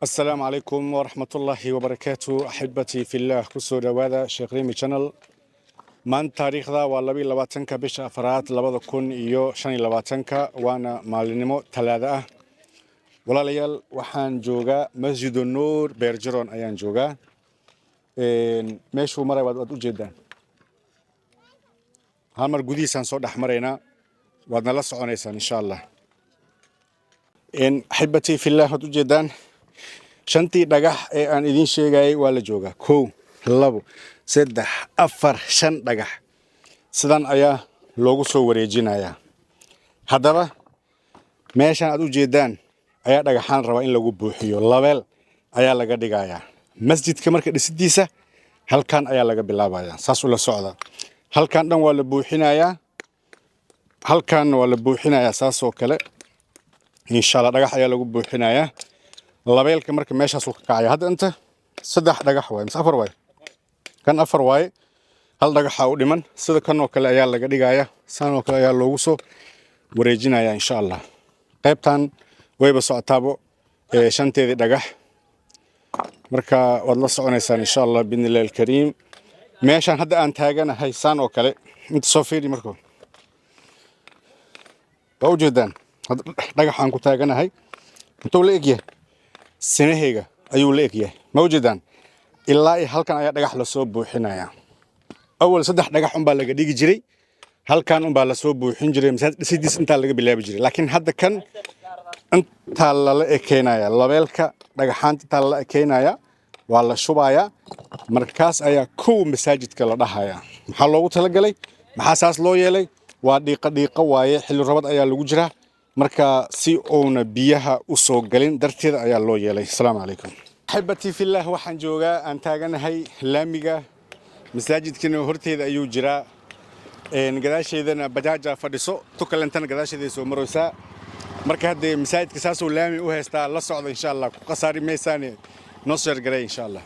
السلام عليكم ورحمة الله وبركاته أحبتي في الله كسور هذا شيخ ريمي channel مان تاريخ ذا واللبي لباتنك بيش أفراد لبض كون إيو شاني لباتنك وانا مالينمو ثلاثة ولا ليال وحان جوغا مسجد النور بيرجرون أيان جوغا ميشو مرة ودو جدا هالمر قدي سانسود أحمرينا ودنا لسعونيسان إن شاء الله أحبتي في الله ودو جدا shantii dhagax ee aan idin sheegay waa la joogaa 1 2 3 4 5 dhagax sidan ayaa loogu soo wareejinayaa hadaba meeshan aad u jeedaan ayaa dhagaxan raba in lagu buuxiyo labeel ayaa laga dhigayaa masjidka marka dhisidiisa halkan ayaa laga bilaabayaa saas u la socda halkan dhan waa la buuxinayaa halkan waa la buuxinayaa saas oo kale insha Allah dhagax ayaa lagu buuxinayaa labeelka marka meeshaas uu ka kacay hadda inta saddex dhagax way mise afar way kan afar way hal dhagax u dhiman sida kan oo kale ayaa laga dhigayaa saan oo kale ayaa loogu soo wareejinayaa insha Allah qaybtan wayba socotaabo shanteedii dhagax marka wad la soconaysaan insha Allah bidnillahi alkariim meeshan hadda aan taaganahay saan oo kale inta soo fiiri markoo oo jeedaan dhagax aan ku taaganahay intuu la egyahay سنهيجا أيوة ليك موجودان إلا هل كان أي دجاج لصوب بوحنا أول صدق دجاج بلا جديد جري هل كان بلا صوب بوحين جري مثلا سيدس أنت اللي بلا بجري لكن هذا كان أنت اللي كينايا لبالك دجاجان تلا كينايا ولا شبايا مركز أي كو مساجد كلا دهايا حلو تلقلي محساس لو يلي ودقيقة دقيقة واي حلو ربط أي لوجرة marka si oona biyaha u soo galin darteed ayaa loo yeelay assalaamu calaykum xibati fillah waxaan joogaa aan taaganahay laamiga masaajidkana horteeda ayuu jiraa gadaasheedana bajaaja fadhiso tukalantana gadaasheeda soo maraysa marka hadda masaajidka saasoo laami u haystaa la socdo insha Allah ku qasaari meesaan noo soo garay insha Allah